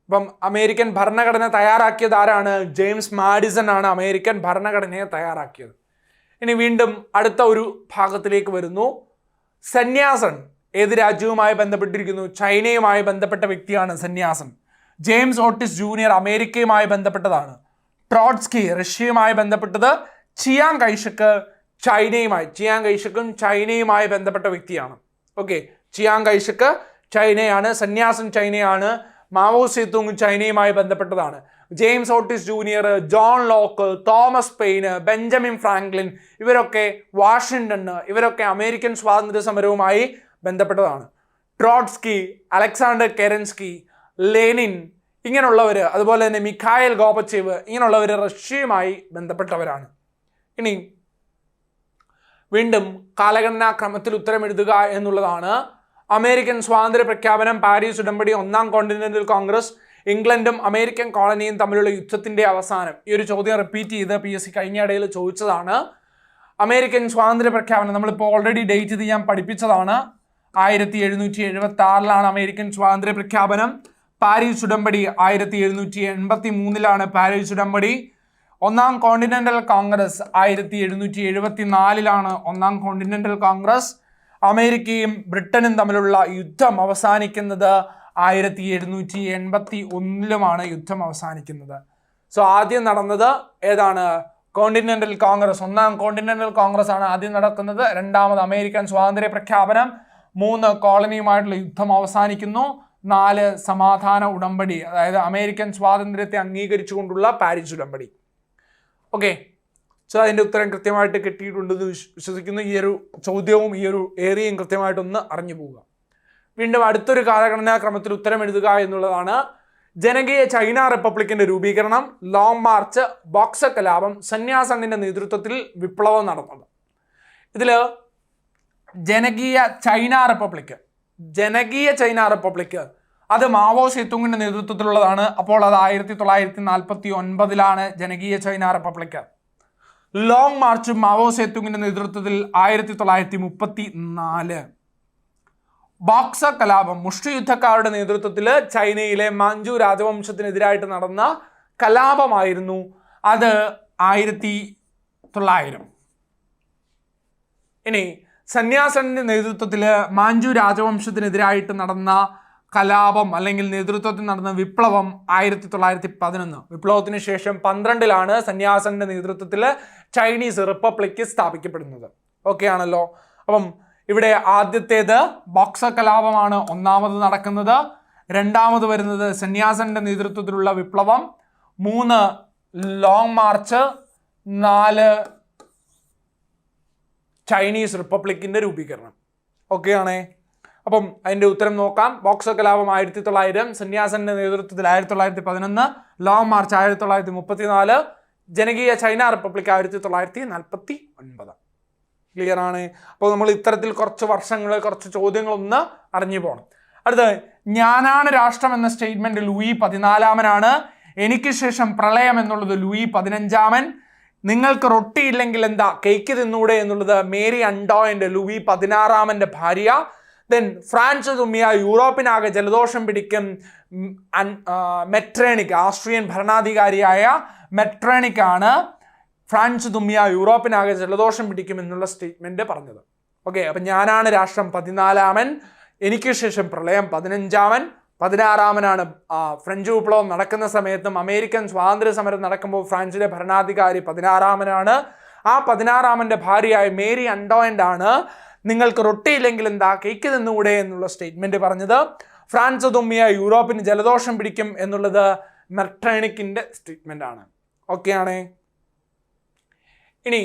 അപ്പം അമേരിക്കൻ ഭരണഘടന തയ്യാറാക്കിയത് ആരാണ്? ജെയിംസ് മാഡിസൺ ആണ് അമേരിക്കൻ ഭരണഘടനയെ തയ്യാറാക്കിയത്. ഇനി വീണ്ടും അടുത്ത ഒരു ഭാഗത്തിലേക്ക് വരുന്നു. സന്യാസൻ ഏത് രാജ്യവുമായി ബന്ധപ്പെട്ടിരിക്കുന്നു? ചൈനയുമായി ബന്ധപ്പെട്ട വ്യക്തിയാണ് സന്യാസൻ. ജെയിംസ് ഓട്ടിസ് ജൂനിയർ അമേരിക്കയുമായി ബന്ധപ്പെട്ടതാണ്. ട്രോട്സ്കി റഷ്യയുമായി ബന്ധപ്പെട്ടത്. ചിയാങ് കൈഷക്ക് ചൈനയുമായി ബന്ധപ്പെട്ട വ്യക്തിയാണ്. ഓക്കെ, ചിയാങ് കൈഷക്ക് ചൈനയാണ്, സന്യാസൻ ചൈനയാണ്, മാവോ സേതുങ് ചൈനയുമായി ബന്ധപ്പെട്ടതാണ്. James Otis junior, John Locke, Thomas pain, Benjamin Franklin, ഇവരൊക്കെ അമേരിക്കൻ സ്വാതന്ത്ര്യ സമരവുമായി ബന്ധപ്പെട്ടതാണ്. ട്രോട്സ്കി, അലക്സാണ്ടർ കെരൻസ്കി, ലെനിൻ ഇങ്ങനെയുള്ളവർ, അതുപോലെ തന്നെ മിഖായൽ ഗോർബച്ചേവ് ഇങ്ങനെയുള്ളവർ റഷ്യയുമായി ബന്ധപ്പെട്ടവരാണ്. ഇനി വീണ്ടും കാലഗണനാ ക്രമത്തിൽ ഉത്തരം എഴുതുക എന്നുള്ളതാണ്. അമേരിക്കൻ സ്വാതന്ത്ര്യ പ്രഖ്യാപനം, പാരീസ് ഉടമ്പടി, ഒന്നാം കോണ്ടിനെന്റൽ കോൺഗ്രസ്, ഇംഗ്ലണ്ടും അമേരിക്കൻ കോളനിയും തമ്മിലുള്ള യുദ്ധത്തിന്റെ അവസാനം. ഈ ഒരു ചോദ്യം റിപ്പീറ്റ് ചെയ്ത് PSC കഴിഞ്ഞ ഇടയിൽ ചോദിച്ചതാണ്. അമേരിക്കൻ സ്വാതന്ത്ര്യ പ്രഖ്യാപനം നമ്മളിപ്പോൾ ഓൾറെഡി ഡേറ്റ് ഇത് ഞാൻ പഠിപ്പിച്ചതാണ്. 1776 അമേരിക്കൻ സ്വാതന്ത്ര്യ പ്രഖ്യാപനം. പാരീസ് ഉടമ്പടി 1783 പാരീസ് ഉടമ്പടി. ഒന്നാം കോണ്ടിനെന്റൽ കോൺഗ്രസ് 1774 ഒന്നാം കോണ്ടിനെന്റൽ കോൺഗ്രസ്. അമേരിക്കയും ബ്രിട്ടനും തമ്മിലുള്ള യുദ്ധം അവസാനിക്കുന്നത് 1781 യുദ്ധം അവസാനിക്കുന്നത്. സോ ആദ്യം നടന്നത് ഏതാണ്? കോണ്ടിനെന്റൽ കോൺഗ്രസ്, ഒന്നാം കോണ്ടിനെന്റൽ കോൺഗ്രസ് ആണ് ആദ്യം നടക്കുന്നത്. രണ്ടാമത് അമേരിക്കൻ സ്വാതന്ത്ര്യ പ്രഖ്യാപനം. 3 കോളനിയുമായിട്ടുള്ള യുദ്ധം അവസാനിക്കുന്നു. 4 സമാധാന ഉടമ്പടി, അതായത് അമേരിക്കൻ സ്വാതന്ത്ര്യത്തെ അംഗീകരിച്ചുകൊണ്ടുള്ള പാരീസ് ഉടമ്പടി. ഓക്കെ, സോ അതിൻ്റെ ഉത്തരം കൃത്യമായിട്ട് കിട്ടിയിട്ടുണ്ടെന്ന് വിശ്വസിക്കുന്നു. ഈ ഒരു ചോദ്യവും ഈ ഒരു ഏരിയയും കൃത്യമായിട്ടൊന്ന് അറിഞ്ഞു പോവുക. വീണ്ടും അടുത്തൊരു കാലഗണനാ ക്രമത്തിൽ ഉത്തരം എഴുതുക എന്നുള്ളതാണ്. ജനകീയ ചൈന റിപ്പബ്ലിക്കിന്റെ രൂപീകരണം, ലോങ് മാർച്ച്, ബോക്സർ കലാപം, സന്യാസന്റെ നേതൃത്വത്തിൽ വിപ്ലവം നടന്നത്. ഇതില് ജനകീയ ചൈന റിപ്പബ്ലിക് അത് മാവോ സേതുങ്ങിന്റെ നേതൃത്വത്തിലുള്ളതാണ്. അപ്പോൾ അത് 1949 ജനകീയ China republic. Long march Mao സേതുങ്ങിന്റെ നേതൃത്വത്തിൽ 1934. ബോക്സർ കലാപം മുഷ്ടി യുദ്ധക്കാരുടെ നേതൃത്വത്തിൽ ചൈനയിലെ മാഞ്ചു രാജവംശത്തിനെതിരായിട്ട് നടന്ന കലാപമായിരുന്നു. അത് 1900. ഇനി സന്യാസന്റെ നേതൃത്വത്തിൽ മാഞ്ചു രാജവംശത്തിനെതിരായിട്ട് നടന്ന കലാപം അല്ലെങ്കിൽ നേതൃത്വത്തിൽ നടന്ന വിപ്ലവം 1911. വിപ്ലവത്തിന് ശേഷം 12 സന്യാസന്റെ നേതൃത്വത്തിൽ ചൈനീസ് റിപ്പബ്ലിക് സ്ഥാപിക്കപ്പെടുന്നത്. ഓക്കെ ആണല്ലോ. അപ്പം ഇവിടെ ആദ്യത്തേത് ബോക്സർ കലാപമാണ് ഒന്നാമത് നടക്കുന്നത്. രണ്ടാമത് വരുന്നത് സന്യാസന്റെ നേതൃത്വത്തിലുള്ള വിപ്ലവം. 3 ലോങ് മാർച്ച്. 4 ചൈനീസ് റിപ്പബ്ലിക്കിന്റെ രൂപീകരണം. ഓക്കെ ആണേ. അപ്പം അതിന്റെ ഉത്തരം നോക്കാം. ബോക്സർ കലാപം 1900, സന്യാസന്റെ നേതൃത്വത്തിൽ 1911, ലോങ് മാർച്ച് 1934, ജനകീയ ചൈന റിപ്പബ്ലിക് 1949. ക്ലിയർ ആണ്. അപ്പോൾ നമ്മൾ ഇത്തരത്തിൽ കുറച്ച് വർഷങ്ങൾ, കുറച്ച് ചോദ്യങ്ങളൊന്ന് അറിഞ്ഞു പോകണം. അടുത്തത്, ഞാനാണ് രാഷ്ട്രം എന്ന സ്റ്റേറ്റ്മെന്റ് ലൂയി 14 എനിക്ക് ശേഷം പ്രളയം എന്നുള്ളത് ലൂയി 15. നിങ്ങൾക്ക് റൊട്ടി ഇല്ലെങ്കിൽ എന്താ കേക്ക് തിന്നൂടെ എന്നുള്ളത് മേരി അണ്ടോയിന്റെ ലൂയി 16 ഭാര്യ. ദെൻ ഫ്രാൻസ് തുമ്മിയ യൂറോപ്പിനാകെ ജലദോഷം പിടിക്കും. മെട്രേണിക്, ആസ്ട്രിയൻ ഭരണാധികാരിയായ മെട്രേണിക് ആണ് ഫ്രാൻസ് തുമ്മിയ യൂറോപ്പിനാകെ ജലദോഷം പിടിക്കും എന്നുള്ള സ്റ്റേറ്റ്മെന്റ് പറഞ്ഞത്. ഓക്കെ, അപ്പൊ ഞാനാണ് രാഷ്ട്രം 14, എനിക്ക് ശേഷം പ്രളയം 15, 16 ഫ്രഞ്ച് വിപ്ലവം നടക്കുന്ന സമയത്തും അമേരിക്കൻ സ്വാതന്ത്ര്യ സമരം നടക്കുമ്പോൾ ഫ്രാൻസിലെ ഭരണാധികാരി 16. ആ 16 ഭാര്യയായ മേരി അണ്ടോയിന്റ് ആണ് നിങ്ങൾക്ക് റൊട്ടിയില്ലെങ്കിൽ എന്താ കേക്ക് തിന്നുകൂടെ എന്നുള്ള സ്റ്റേറ്റ്മെന്റ് പറഞ്ഞത്. ഫ്രാൻസ് തുമ്മിയ യൂറോപ്പിന് ജലദോഷം പിടിക്കും എന്നുള്ളത് മെട്രേണിക്കിന്റെ സ്റ്റേറ്റ്മെന്റ് ആണ്. ഓക്കെ ആണേ. ഇനി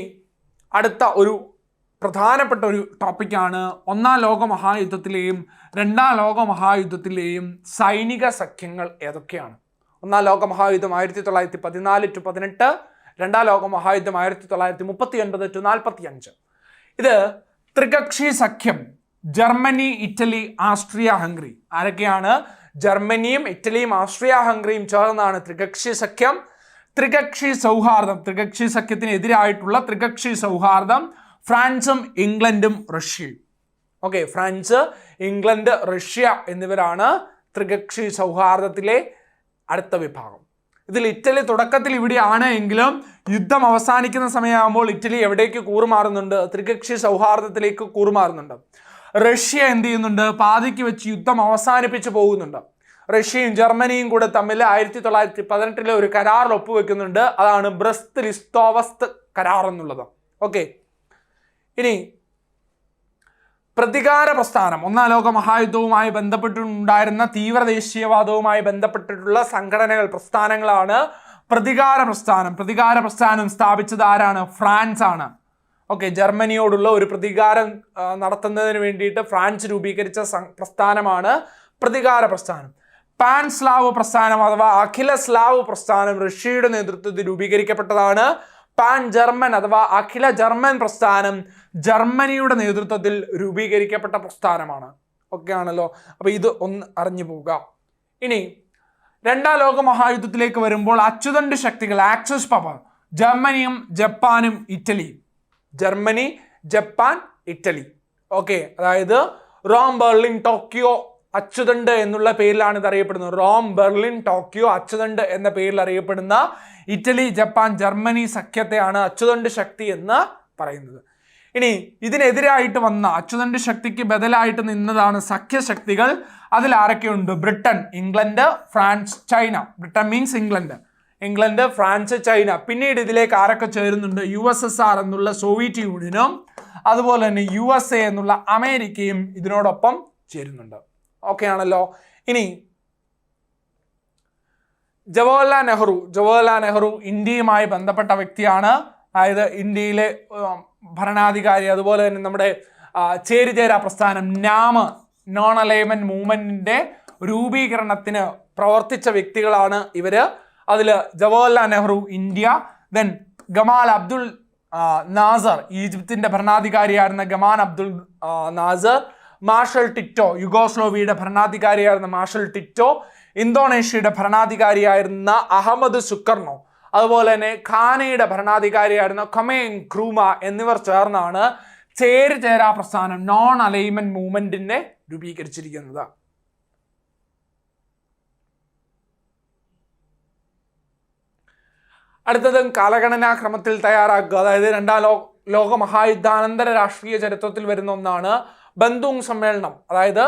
അടുത്ത ഒരു പ്രധാനപ്പെട്ട ഒരു ടോപ്പിക്കാണ് 1-ാം ലോക മഹായുദ്ധത്തിലെയും 2-ാം ലോക മഹായുദ്ധത്തിലെയും സൈനിക സഖ്യങ്ങൾ ഏതൊക്കെയാണ്. 1-ാം ലോക മഹായുദ്ധം 1914-18, 2-ാം ലോക മഹായുദ്ധം 1939-45. ഇത് ത്രികക്ഷി സഖ്യം ജർമ്മനി, ഇറ്റലി, ആസ്ട്രിയ, ഹംഗറി. ആരൊക്കെയാണ്? ജർമ്മനിയും ഇറ്റലിയും ആസ്ട്രിയ ഹംഗറിയും ചേർന്നാണ് ത്രികക്ഷി സഖ്യം. ത്രികക്ഷി സൗഹാർദ്ദം, ത്രികക്ഷി സഖ്യത്തിന് എതിരായിട്ടുള്ള ത്രികക്ഷി സൗഹാർദ്ദം ഫ്രാൻസും ഇംഗ്ലണ്ടും റഷ്യയും. ഓക്കെ, ഫ്രാൻസ്, ഇംഗ്ലണ്ട്, റഷ്യ എന്നിവരാണ് ത്രികക്ഷി സൗഹാർദ്ദത്തിലെ അടുത്ത വിഭാഗം. ഇതിൽ ഇറ്റലി തുടക്കത്തിൽ ഇവിടെയാണ് എങ്കിലും യുദ്ധം അവസാനിക്കുന്ന സമയമാകുമ്പോൾ ഇറ്റലി എവിടേക്ക് കൂറുമാറുന്നുണ്ട്? ത്രികക്ഷി സൗഹാർദ്ദത്തിലേക്ക് കൂറുമാറുന്നുണ്ട്. റഷ്യ എന്ത് ചെയ്യുന്നുണ്ട്? പാതിക്ക് വെച്ച് യുദ്ധം അവസാനിപ്പിച്ച് പോകുന്നുണ്ട്. റഷ്യയും ജർമ്മനിയും കൂടെ തമ്മിൽ 1918 ഒരു കരാറിൽ ഒപ്പുവെക്കുന്നുണ്ട്. അതാണ് ബ്രസ്റ്റ് ലിസ്തോവസ്ത് കരാർ എന്നുള്ളത്. ഓക്കെ, ഇനി പ്രതികാര പ്രസ്ഥാനം, 1-ാം ലോക മഹായുദ്ധവുമായി ബന്ധപ്പെട്ടുണ്ടായിരുന്ന തീവ്ര ദേശീയവാദവുമായി ബന്ധപ്പെട്ടിട്ടുള്ള സംഘടനകൾ, പ്രസ്ഥാനങ്ങളാണ് പ്രതികാര പ്രസ്ഥാനം. പ്രതികാര പ്രസ്ഥാനം സ്ഥാപിച്ചത് ആരാണ്? ഫ്രാൻസ് ആണ്. ഓക്കെ, ജർമ്മനിയോടുള്ള ഒരു പ്രതികാരം നടത്തുന്നതിന് വേണ്ടിയിട്ട് ഫ്രാൻസ് രൂപീകരിച്ച പ്രസ്ഥാനമാണ് പ്രതികാര പ്രസ്ഥാനം. പാൻ സ്ലാവ് പ്രസ്ഥാനം അഥവാ അഖില സ്ലാവ് പ്രസ്ഥാനം റഷ്യയുടെ നേതൃത്വത്തിൽ രൂപീകരിക്കപ്പെട്ടതാണ്. പാൻ ജർമ്മൻ അഥവാ അഖില ജർമ്മൻ പ്രസ്ഥാനം ജർമ്മനിയുടെ നേതൃത്വത്തിൽ രൂപീകരിക്കപ്പെട്ട പ്രസ്ഥാനമാണ്. ഓക്കെ ആണല്ലോ. അപ്പൊ ഇത് ഒന്ന് അറിഞ്ഞു പോവുക. ഇനി 2-ാം ലോക മഹായുദ്ധത്തിലേക്ക് വരുമ്പോൾ അച്ചുതണ്ട് ശക്തികൾ, ആക്സിസ് പവർ, ജർമ്മനിയും ജപ്പാനും ഇറ്റലിയും. Germany, Japan, Italy. ഓക്കെ, അതായത് റോം, ബെർലിൻ, ടോക്കിയോ അച്ചുതണ്ട് എന്നുള്ള പേരിലാണ് ഇത് അറിയപ്പെടുന്നത്. റോം, ബെർലിൻ, ടോക്കിയോ അച്ചുതണ്ട് എന്ന പേരിൽ അറിയപ്പെടുന്ന ഇറ്റലി, ജപ്പാൻ, ജർമ്മനി സഖ്യത്തെയാണ് അച്ചുതണ്ട് ശക്തി എന്ന് പറയുന്നത്. ഇനി ഇതിനെതിരായിട്ട് വന്ന അച്ചുതണ്ട് ശക്തിക്ക് ബദലായിട്ട് നിന്നതാണ് സഖ്യശക്തികൾ. അതിൽ ആരൊക്കെയുണ്ട്? Britain, England, France, China. Britain means England, England, France, China. പിന്നീട് ഇതിലേക്ക് ആരൊക്കെ ചേരുന്നുണ്ട്? USSR എന്നുള്ള സോവിയറ്റ് യൂണിയനും അതുപോലെ തന്നെ USA എന്നുള്ള അമേരിക്കയും ഇതിനോടൊപ്പം ചേരുന്നുണ്ട്. ഓക്കെ ആണല്ലോ. ഇനി ജവഹർലാൽ നെഹ്റു ഇന്ത്യയുമായി ബന്ധപ്പെട്ട വ്യക്തിയാണ്. അതായത് ഇന്ത്യയിലെ ഭരണാധികാരി. അതുപോലെ തന്നെ നമ്മുടെ ചേരിചേരാ പ്രസ്ഥാനം നോൺ അലൈൻമെന്റ് മൂവ്മെന്റിന്റെ രൂപീകരണത്തിന് പ്രവർത്തിച്ച വ്യക്തികളാണ് ഇവര്. അതിൽ Jawaharlal Nehru India, then Gamal Abdul Nasser ഈജിപ്തിന്റെ ഭരണാധികാരിയായിരുന്ന Gamal Abdul Nasser, Marshal Tito യുഗോസ്ലോവിയയുടെ ഭരണാധികാരിയായിരുന്ന മാർഷൽ ടിറ്റോ, ഇന്തോനേഷ്യയുടെ ഭരണാധികാരിയായിരുന്ന അഹമ്മദ് സുക്കർണോ, അതുപോലെ തന്നെ ഖാനയുടെ ഭരണാധികാരിയായിരുന്ന ഖൊമേൻ ഖ്രൂമ എന്നിവർ ചേർന്നാണ് ചേരിചേരാ പ്രസ്ഥാനം നോൺ അലൈൻമെന്റ് മൂവ്മെന്റിനെ രൂപീകരിച്ചിരിക്കുന്നത്. അടുത്തതും കാലഗണനാ ക്രമത്തിൽ തയ്യാറാക്കുക. അതായത് 2-ാം ലോക മഹായുദ്ധാനന്തര രാഷ്ട്രീയ ചരിത്രത്തിൽ വരുന്ന ഒന്നാണ് ബന്ദൂങ് സമ്മേളനം. അതായത്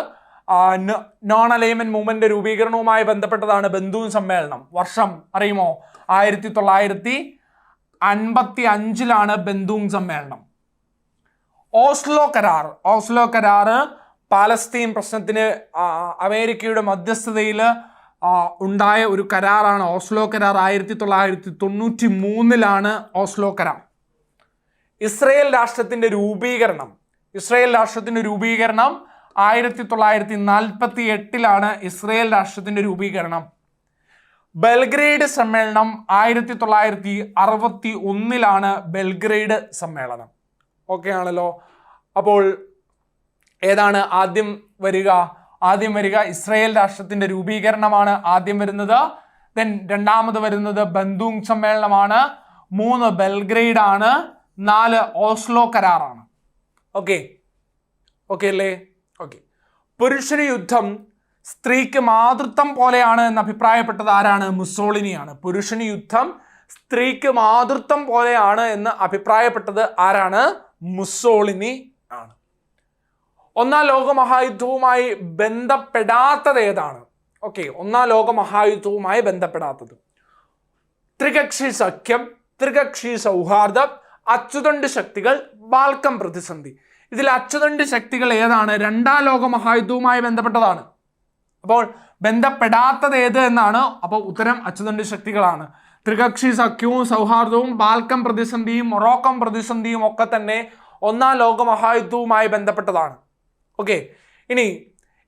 നോൺ അലൈൻമെന്റ് മൂവ്മെന്റ് രൂപീകരണവുമായി ബന്ധപ്പെട്ടതാണ് ബന്ദൂങ് സമ്മേളനം. വർഷം അറിയുമോ? 1955 ബന്ദൂങ് സമ്മേളനം. ഓസ്ലോ കരാർ പാലസ്തീൻ പ്രശ്നത്തിന് അമേരിക്കയുടെ മധ്യസ്ഥതയിൽ ഉണ്ടായ ഒരു കരാറാണ് ഓസ്ലോ കരാർ. 1993 ഓസ്ലോ കരാർ. ഇസ്രയേൽ രാഷ്ട്രത്തിന്റെ രൂപീകരണം 1948 ഇസ്രയേൽ രാഷ്ട്രത്തിന്റെ രൂപീകരണം. ബെൽഗ്രേഡ് സമ്മേളനം 1961 ബെൽഗ്രേഡ് സമ്മേളനം. ഓക്കെ ആണല്ലോ. അപ്പോൾ ഏതാണ് ആദ്യം വരിക? ഇസ്രയേൽ രാഷ്ട്രത്തിന്റെ രൂപീകരണമാണ് ആദ്യം വരുന്നത്. ദെൻ രണ്ടാമത് വരുന്നത് ബന്ദൂങ് സമ്മേളനമാണ്. 3 ബെൽഗ്രേഡ് ആണ്. 4 ഓസ്ലോ കരാറാണ്. ഓക്കെ അല്ലേ? ഓക്കെ. പുരുഷന് യുദ്ധം സ്ത്രീക്ക് മാതൃത്വം പോലെയാണ് എന്ന് അഭിപ്രായപ്പെട്ടത് ആരാണ്? മുസോളിനിയാണ്. പുരുഷന് യുദ്ധം സ്ത്രീക്ക് മാതൃത്വം പോലെയാണ് എന്ന് അഭിപ്രായപ്പെട്ടത് ആരാണ്? മുസോളിനി ആണ്. ഒന്നാം ലോകമഹായുദ്ധവുമായി ബന്ധപ്പെടാത്തത് ഏതാണ്? ഓക്കെ, ഒന്നാം ലോകമഹായുദ്ധവുമായി ബന്ധപ്പെടാത്തത് ത്രികക്ഷി സഖ്യം, ത്രികക്ഷി സൗഹാർദ്ദം, അച്ചുതണ്ട് ശക്തികൾ, ബാൽക്കൻ പ്രതിസന്ധി. ഇതിൽ അച്ചുതണ്ട് ശക്തികൾ ഏതാണ്? രണ്ടാം ലോകമഹായുദ്ധവുമായി ബന്ധപ്പെട്ടതാണ്. അപ്പോൾ ബന്ധപ്പെടാത്തത് ഏത് എന്നാണ്? അപ്പോൾ ഉത്തരം അച്ചുതണ്ട് ശക്തികളാണ്. ത്രികക്ഷി സഖ്യവും സൗഹാർദ്ദവും ബാൽക്കൻ പ്രതിസന്ധിയും മൊറോക്കൻ പ്രതിസന്ധിയും ഒക്കെ തന്നെ ഒന്നാം ലോകമഹായുദ്ധവുമായി ബന്ധപ്പെട്ടതാണ്. ഓക്കെ, ഇനി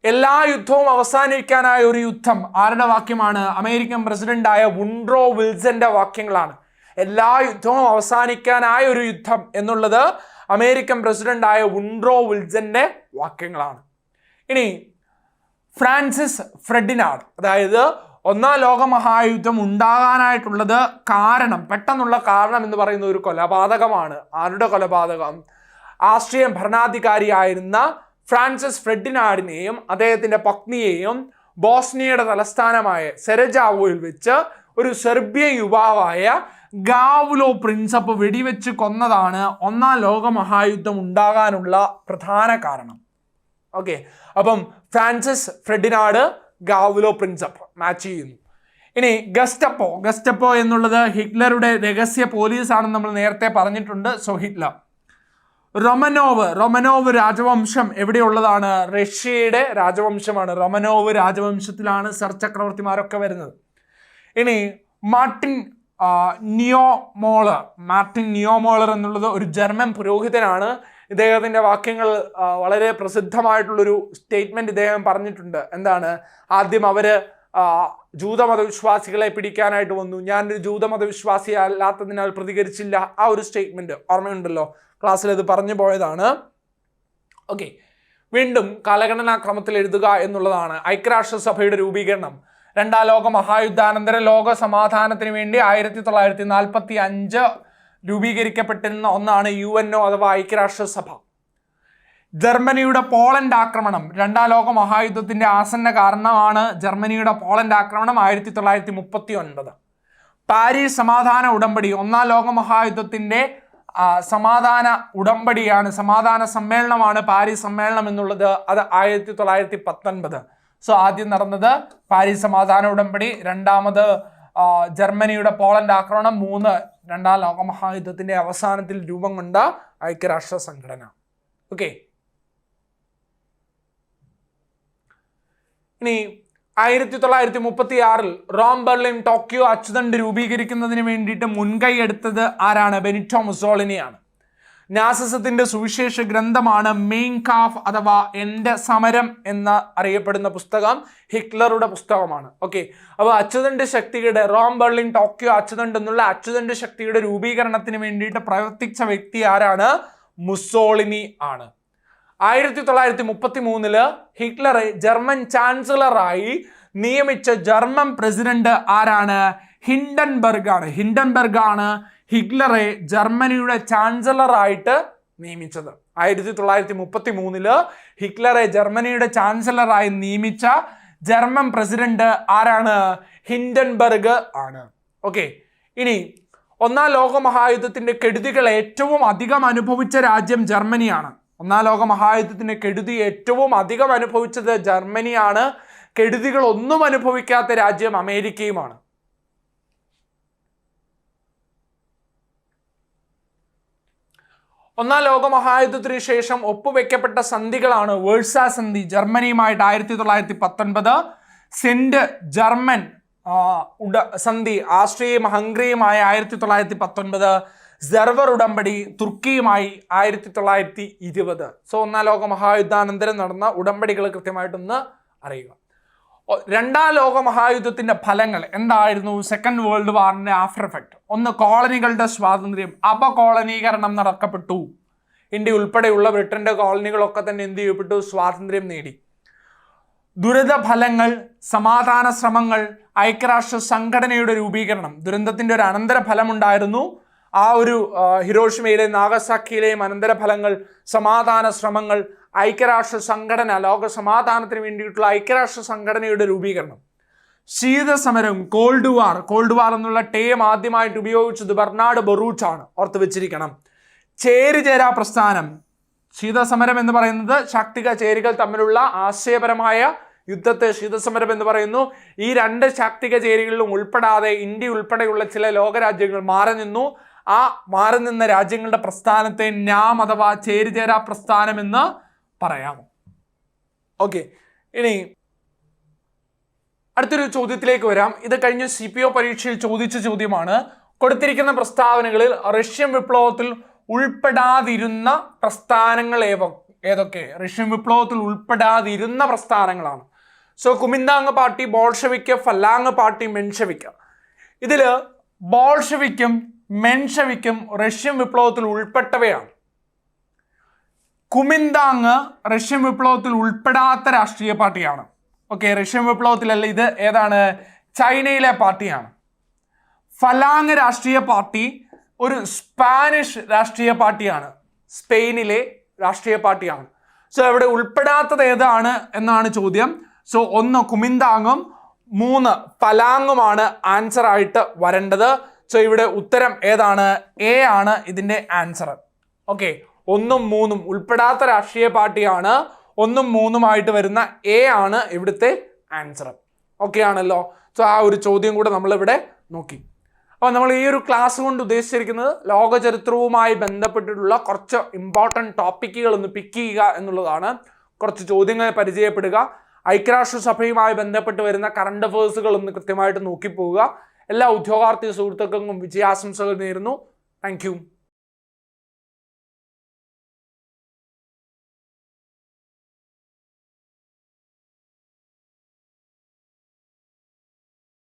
എല്ലാ യുദ്ധവും അവസാനിക്കാനായ ഒരു യുദ്ധം ആരുടെ വാക്യമാണ്? അമേരിക്കൻ പ്രസിഡന്റായ വുഡ്രോ വിൽസന്റെ വാക്യങ്ങളാണ്. എല്ലാ യുദ്ധവും അവസാനിക്കാനായ ഒരു യുദ്ധം എന്നുള്ളത് അമേരിക്കൻ പ്രസിഡന്റായ വുഡ്രോ വിൽസന്റെ വാക്യങ്ങളാണ്. ഇനി ഫ്രാൻസിസ് ഫെർഡിനാൻഡ്, അതായത് ഒന്നാം ലോകമഹായുദ്ധം ഉണ്ടാകാനായിട്ടുള്ളത് പെട്ടെന്നുള്ള കാരണം എന്ന് പറയുന്ന ഒരു കൊലപാതകമാണ്. ആരുടെ കൊലപാതകം? ആസ്ട്രിയൻ ഭരണാധികാരിയായിരുന്ന ഫ്രാൻസിസ് ഫെർഡിനാൻഡിനെയും അദ്ദേഹത്തിന്റെ പത്നിയെയും ബോസ്നിയയുടെ തലസ്ഥാനമായ സെരജാവോയിൽ വെച്ച് ഒരു സെർബിയൻ യുവാവായ ഗാവുലോ പ്രിൻസപ്പ് വെടിവെച്ച് കൊന്നതാണ് ഒന്നാം ലോകമഹായുദ്ധം ഉണ്ടാകാനുള്ള പ്രധാന കാരണം. ഓക്കെ, അപ്പം Francis Ferdinand, Gavrilo Prinsep match ചെയ്യുന്നു. ഇനി ഗസ്റ്റപ്പോ എന്നുള്ളത് ഹിറ്റ്ലറുടെ രഹസ്യ പോലീസാണെന്ന് നമ്മൾ നേരത്തെ പറഞ്ഞിട്ടുണ്ട്. So Hitler. റൊമനോവ് രാജവംശം എവിടെയുള്ളതാണ്? റഷ്യയുടെ രാജവംശമാണ്. റൊമനോവ് രാജവംശത്തിലാണ് സർ ചക്രവർത്തിമാരൊക്കെ വരുന്നത്. ഇനി മാർട്ടിൻ നിയോമോളർ എന്നുള്ളത് ഒരു ജർമ്മൻ പുരോഹിതനാണ്. ഇദ്ദേഹത്തിന്റെ വാക്യങ്ങൾ വളരെ പ്രസിദ്ധമായിട്ടുള്ളൊരു സ്റ്റേറ്റ്മെന്റ് ഇദ്ദേഹം പറഞ്ഞിട്ടുണ്ട്. എന്താണ്? ആദ്യം അവര് ജൂതമതവിശ്വാസികളെ പിടിക്കാനായിട്ട് വന്നു, ഞാനൊരു ജൂതമതവിശ്വാസി അല്ലാത്തതിനാൽ പ്രതികരിച്ചില്ല. ആ ഒരു സ്റ്റേറ്റ്മെന്റ് ഓർമ്മയുണ്ടല്ലോ, ക്ലാസ്സിൽ അത് പറഞ്ഞു പോയതാണ്. ഓക്കെ, വീണ്ടും കാലഗണനാക്രമത്തിൽ എഴുതുക എന്നുള്ളതാണ്. ഐക്യരാഷ്ട്രസഭയുടെ രൂപീകരണം രണ്ടാം ലോക മഹായുദ്ധാനന്തര ലോക സമാധാനത്തിന് വേണ്ടി 1945 രൂപീകരിക്കപ്പെട്ടിരുന്ന ഒന്നാണ് UNO അഥവാ ഐക്യരാഷ്ട്രസഭ. ജർമ്മനിയുടെ പോളണ്ട് ആക്രമണം രണ്ടാം ലോക മഹായുദ്ധത്തിന്റെ ആസന്ന കാരണമാണ്. ജർമ്മനിയുടെ പോളണ്ട് ആക്രമണം 1939. പാരീസ് സമാധാന ഉടമ്പടി ഒന്നാം ലോക മഹായുദ്ധത്തിന്റെ സമാധാന ഉടമ്പടിയാണ്, സമാധാന സമ്മേളനമാണ് പാരീസ് സമ്മേളനം എന്നുള്ളത്. അത് 1919. സോ ആദ്യം നടന്നത് പാരീസ് സമാധാന ഉടമ്പടി, രണ്ടാമത് ജർമ്മനിയുടെ പോളണ്ട് ആക്രമണം, 3 രണ്ടാം ലോക മഹായുദ്ധത്തിന്റെ അവസാനത്തിൽ രൂപം കൊണ്ട ഐക്യരാഷ്ട്ര സംഘടന. ഓക്കെ, ഇനി 1936 റോം, ബെർലിൻ, ടോക്കിയോ അച്ചുതണ്ട് രൂപീകരിക്കുന്നതിന് വേണ്ടിയിട്ട് മുൻകൈ എടുത്തത് ആരാണ്? ബെനിറ്റോ മുസോളിനിയാണ്. നാസിസത്തിന്റെ സുവിശേഷ ഗ്രന്ഥമാണ് മെയിൻ കാഫ് അഥവാ എന്റെ സമരം എന്ന് അറിയപ്പെടുന്ന പുസ്തകം ഹിറ്റ്ലറുടെ പുസ്തകമാണ്. ഓക്കെ, അപ്പോൾ അച്ചുതണ്ട് ശക്തിയുടെ റോം, ബെർലിൻ, ടോക്കിയോ അച്ചുതണ്ട് എന്നുള്ള അച്ചുതണ്ട് ശക്തിയുടെ രൂപീകരണത്തിന് വേണ്ടിയിട്ട് പ്രവർത്തിച്ച വ്യക്തി ആരാണ്? മുസോളിനി ആണ്. 1933 ഹിറ്റ്ലറെ ജർമ്മൻ ചാൻസലറായി നിയമിച്ച ജർമ്മൻ പ്രസിഡന്റ് ആരാണ്? ഹിൻഡൻബർഗ് ആണ് ഹിറ്റ്ലറെ ജർമ്മനിയുടെ ചാൻസലറായിട്ട് നിയമിച്ചത്. 1933 ഹിറ്റ്ലറെ ജർമ്മനിയുടെ ചാൻസലറായി നിയമിച്ച ജർമ്മൻ പ്രസിഡന്റ് ആരാണ്? ഹിൻഡൻബർഗ് ആണ്. ഓക്കെ, ഇനി ഒന്നാം ലോക മഹായുദ്ധത്തിന്റെ കെടുതികൾ ഏറ്റവും അധികം അനുഭവിച്ച രാജ്യം ജർമ്മനിയാണ്. ഒന്നാം ലോക മഹായുദ്ധത്തിന്റെ കെടുതി ഏറ്റവും അധികം അനുഭവിച്ചത് ജർമ്മനിയാണ്. കെടുതികൾ ഒന്നും അനുഭവിക്കാത്ത രാജ്യം അമേരിക്കയുമാണ്. ഒന്നാം ലോക മഹായുദ്ധത്തിന് ശേഷം ഒപ്പുവെക്കപ്പെട്ട സന്ധികളാണ് വേഴ്സ സന്ധി ജർമ്മനിയുമായിട്ട് 1919, സെന്റ് ജർമ്മൻ സന്ധി ആസ്ട്രിയയും ഹംഗറിയുമായ 1919, സെർവർ ഉടമ്പടി തുർക്കിയുമായി 1920. സോ ഒന്നാം ലോക മഹായുദ്ധാനന്തരം നടന്ന ഉടമ്പടികൾ കൃത്യമായിട്ടൊന്ന് അറിയുക. രണ്ടാം ലോക മഹായുദ്ധത്തിന്റെ ഫലങ്ങൾ എന്തായിരുന്നു? സെക്കൻഡ് വേൾഡ് വാറിന്റെ ആഫ്റ്റർ എഫക്ട്. ഒന്ന്, കോളനികളുടെ സ്വാതന്ത്ര്യം, അപകോളനീകരണം നടക്കപ്പെട്ടു. ഇന്ത്യ ഉൾപ്പെടെയുള്ള ബ്രിട്ടന്റെ കോളനികളൊക്കെ തന്നെ എന്ത് ചെയ്യപ്പെട്ടു? സ്വാതന്ത്ര്യം നേടി. ദുരിതഫലങ്ങൾ, സമാധാന ശ്രമങ്ങൾ, ഐക്യരാഷ്ട്ര സംഘടനയുടെ രൂപീകരണം. ദുരന്തത്തിന്റെ ഒരു അനന്തരഫലമുണ്ടായിരുന്നു. ആ ഒരു ഹിരോഷിമയിലെയും നാഗസാക്കിയിലെയും അനന്തരഫലങ്ങൾ, സമാധാന ശ്രമങ്ങൾ, ഐക്യരാഷ്ട്ര സംഘടന, ലോക സമാധാനത്തിന് വേണ്ടിയിട്ടുള്ള ഐക്യരാഷ്ട്ര സംഘടനയുടെ രൂപീകരണം. ശീതസമരം, കോൾഡ് വാർ എന്നുള്ള ടേം ആദ്യമായിട്ട് ഉപയോഗിച്ചത് ബെർണാഡ് ബറൂച്ചാണ്, ഓർത്ത് വെച്ചിരിക്കണം. ചേരിചേരാ പ്രസ്ഥാനം. ശീതസമരം എന്ന് പറയുന്നത് ശാക്തിക ചേരികൾ തമ്മിലുള്ള ആശയപരമായ യുദ്ധത്തെ ശീതസമരം എന്ന് പറയുന്നു. ഈ രണ്ട് ശാക്തിക ചേരികളിലും ഉൾപ്പെടാതെ ഇന്ത്യ ഉൾപ്പെടെയുള്ള ചില ലോകരാജ്യങ്ങൾ മാറി നിന്നു. ആ മാറി നിന്ന രാജ്യങ്ങളുടെ പ്രസ്ഥാനത്തെ നാം അഥവാ ചേരിചേരാ പ്രസ്ഥാനം എന്ന് പറയാം. ഓക്കെ, ഇനി അടുത്തൊരു ചോദ്യത്തിലേക്ക് വരാം. ഇത് കഴിഞ്ഞ CPO പരീക്ഷയിൽ ചോദിച്ച ചോദ്യമാണ്. കൊടുത്തിരിക്കുന്ന പ്രസ്താവനകളിൽ റഷ്യൻ വിപ്ലവത്തിൽ ഉൾപ്പെടാതിരുന്ന പ്രസ്ഥാനങ്ങൾ ഏതൊക്കെ? റഷ്യൻ വിപ്ലവത്തിൽ ഉൾപ്പെടാതിരുന്ന പ്രസ്ഥാനങ്ങളാണ്. So Kuomintang party, Bolshevik, Falange party, Menshevik. ഇതിൽ ബോൾഷെവിക്കും മെൻഷെവിക്കും റഷ്യൻ വിപ്ലവത്തിൽ ഉൾപ്പെട്ടവയാണ്. കുമിന്താങ് റഷ്യൻ വിപ്ലവത്തിൽ ഉൾപ്പെടാത്ത രാഷ്ട്രീയ പാർട്ടിയാണ്. ഓക്കെ, റഷ്യൻ വിപ്ലവത്തിലല്ല, ഇത് ഏതാണ്? ചൈനയിലെ പാർട്ടിയാണ്. ഫലാങ് രാഷ്ട്രീയ പാർട്ടി ഒരു സ്പാനിഷ് രാഷ്ട്രീയ പാർട്ടിയാണ്, സ്പെയിനിലെ രാഷ്ട്രീയ പാർട്ടിയാണ്. സോ ഇവിടെ ഉൾപ്പെടാത്തത് ഏതാണ് എന്നാണ് ചോദ്യം. സോ 1 കുമിന്താങ്ങും 3 ഫലാങ്ങുമാണ് ആൻസർ ആയിട്ട് വരേണ്ടത്. സോ ഇവിടെ ഉത്തരം ഏതാണ്? A ആണ് ഇതിന്റെ ആൻസർ. ഓക്കെ, 1ഉം 3ഉം ഉൾപ്പെടാത്ത രാഷ്ട്രീയ പാർട്ടിയാണ്. 1ഉം 3ഉമായിട്ട് വരുന്ന A ആണ് ഇവിടുത്തെ ആൻസർ. ഓക്കെ ആണല്ലോ. സോ ആ ഒരു ചോദ്യം കൂടെ നമ്മളിവിടെ നോക്കി. അപ്പോൾ നമ്മൾ ഈ ഒരു ക്ലാസ് കൊണ്ട് ഉദ്ദേശിച്ചിരിക്കുന്നത് ലോക ചരിത്രവുമായി ബന്ധപ്പെട്ടിട്ടുള്ള കുറച്ച് ഇമ്പോർട്ടൻറ്റ് ടോപ്പിക്കുകൾ ഒന്ന് പിക്ക് ചെയ്യുക എന്നുള്ളതാണ്. കുറച്ച് ചോദ്യങ്ങൾ പരിചയപ്പെടുക, ഐക്യരാഷ്ട്രസഭയുമായി ബന്ധപ്പെട്ട് വരുന്ന കറണ്ട് അഫേഴ്സുകൾ ഒന്ന് കൃത്യമായിട്ട് നോക്കിപ്പോവുക. എല്ലാ ഉദ്യോഗാർത്ഥി സുഹൃത്തുക്കൾക്കും വിജയാശംസകൾ നേരുന്നു. Thank you.